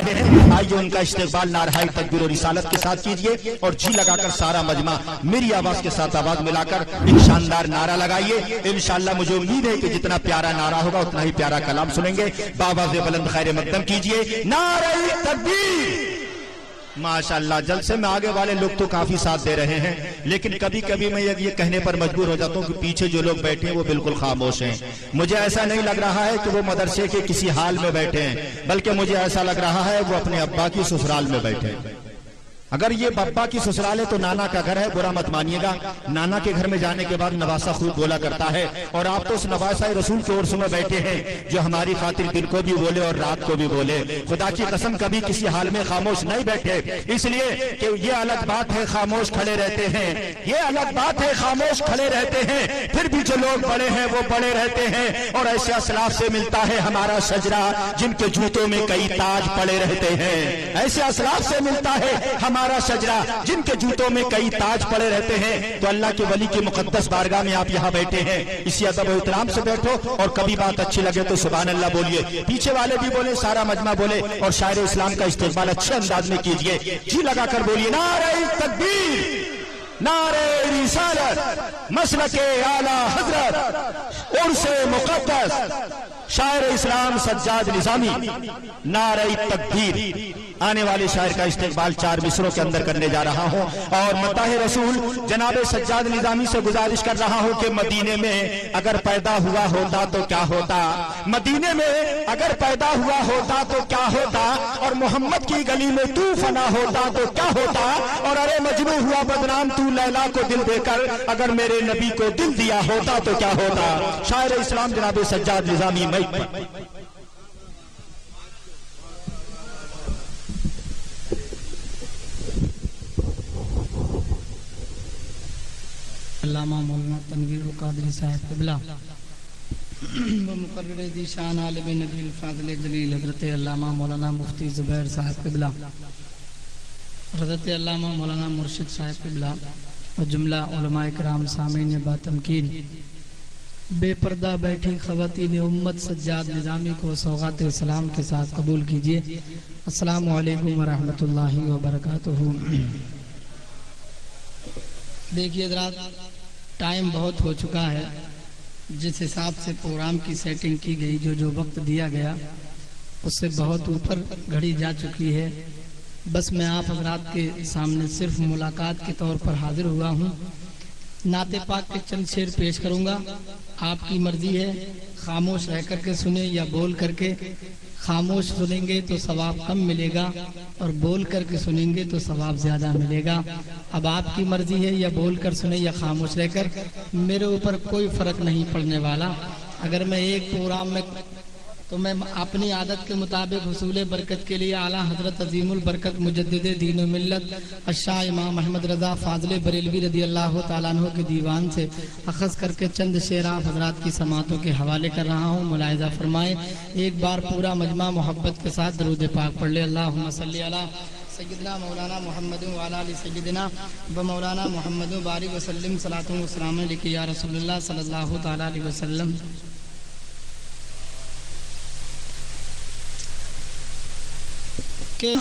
रहे हैं, आइए उनका इस्तेकबाल नारहाई तकबीर और रिसालत के साथ कीजिए और जी लगाकर सारा मजमा मेरी आवाज के साथ आवाज मिलाकर एक शानदार नारा लगाइए। इंशाअल्लाह मुझे उम्मीद है कि जितना प्यारा नारा होगा उतना ही प्यारा कलाम सुनेंगे। बाबा से बुलंद खैर मकदम कीजिए, नारे तकबीर। माशाअल्लाह, जलसे में आगे वाले लोग तो काफी साथ दे रहे हैं, लेकिन कभी कभी मैं ये कहने पर मजबूर हो जाता हूँ कि पीछे जो लोग बैठे हैं वो बिल्कुल खामोश हैं। मुझे ऐसा नहीं लग रहा है कि वो मदरसे के किसी हाल में बैठे हैं, बल्कि मुझे ऐसा लग रहा है वो अपने अब्बा की ससुराल में बैठे हैं। अगर ये बब्बा की ससुराल है तो नाना का घर है, बुरा मत मानिएगा। नाना के घर में जाने के बाद नवासा खूब बोला करता है, और आप तो उस नवासा रसूल के उर्स में बैठे हैं जो हमारी खातिर दिन को भी बोले और रात को भी बोले। खुदा की कसम कभी किसी हाल में खामोश नहीं बैठे, इसलिए कि ये अलग बात है खामोश खड़े रहते हैं, ये अलग बात है खामोश खड़े रहते हैं, फिर भी जो लोग बड़े हैं वो बड़े रहते हैं। और ऐसे असलाफ से मिलता है हमारा शजरा जिनके जूतों में कई ताज पड़े रहते हैं। ऐसे असलाफ से मिलता है हमारा शजरा जिनके जूतों में कई ताज पड़े रहते हैं। तो अल्लाह के वली की मुकद्दस बारगाह में आप यहाँ बैठे हैं, इसी अदब और इहतराम से बैठो, और कभी बात अच्छी लगे तो सुभान अल्लाह बोलिए, पीछे वाले भी बोले, सारा मजमा बोले, और शायर इस्लाम का इस्तेकबाल अच्छे अंदाज में कीजिए। जी लगाकर बोलिए, नारे तकबीर, नारे रिसालत, मसलके आला हजरत, उर्से मुकद्दस, शायर इस्लाम सज्जाद निजामी, नारे तकबीर। आने वाले शायर का इस्तेकबाल 4 मिसरों के अंदर करने जा रहा हूं, और मताहे रसूल जनाब सज्जाद निजामी से गुजारिश कर रहा हूं कि मदीने में अगर पैदा हुआ होता तो क्या होता, मदीने में अगर पैदा हुआ होता तो क्या होता, और मोहम्मद की गली में तू फना होता तो क्या होता, और अरे मजनू हुआ बदनाम तू लैला को दिल देकर, अगर मेरे नबी को दिल दिया होता तो क्या होता। शायर इस्लाम जनाब सज्जाद निजामी मई अल्लामा मौलाना तनवीर कादरी साहब क़िबला व मुक़र्रिर ज़ीशान आलिम नबील फ़ाज़िल जलील हज़रत अल्लामा मौलाना मुफ्ती ज़ुबैर साहब क़िबला, हज़रत अल्लामा मौलाना मुर्शिद साहब क़िबला और जुमला उलमाए किराम सामीन बातमकीन, बेपर्दा बैठी ख़वातीन उम्मत सज्जाद निज़ामी को सौगात सलाम के साथ कबूल कीजिए। अस्सलामु अलैकुम व रहमतुल्लाहि व बरकातुहू। देखिए हज़रात, टाइम बहुत हो चुका है, जिस हिसाब से प्रोग्राम की सेटिंग की गई, जो वक्त दिया गया उससे बहुत ऊपर घड़ी जा चुकी है। बस मैं आप हज़रात के सामने सिर्फ मुलाकात के तौर पर हाजिर हुआ हूँ। नाते पाक के चंद शेर पेश करूँगा, आपकी मर्जी है खामोश रह करके सुने या बोल करके। खामोश सुनेंगे तो सवाब कम मिलेगा, और बोल करके सुनेंगे तो सवाब ज़्यादा मिलेगा। अब आपकी मर्जी है या बोल कर सुने या खामोश रहकर, मेरे ऊपर कोई फ़र्क नहीं पड़ने वाला। अगर मैं एक प्रोग्राम में तो मैं अपनी आदत के मुताबिक हुसूल बरकत के लिए आला हजरत अजीमुल बरकत मुजद्दिद दीन व मिल्लत अशाह इमाम अहमद रज़ा फ़ाज़िल बरेलवी रज़ी अल्लाह तआला अन्हु के दीवान से अखज़ करके चंद शेर आप हजरात की समातों के हवाले कर रहा हूँ। मुलाहिज़ा फरमाएं। एक बार पूरा मजमा मोहब्बत के साथ दरूद पाक पढ़ ले। अल्लाहुम्मा सल्ली अला सय्यदना मौलाना मोहम्मद व अला आलि सय्यदना व मौलाना मोहम्मद व बारिक व सल्लिम सलातु व सलाम अलैका या रसूलुल्लाह सल्लल्लाहु तआला अलैहि वसल्लम। के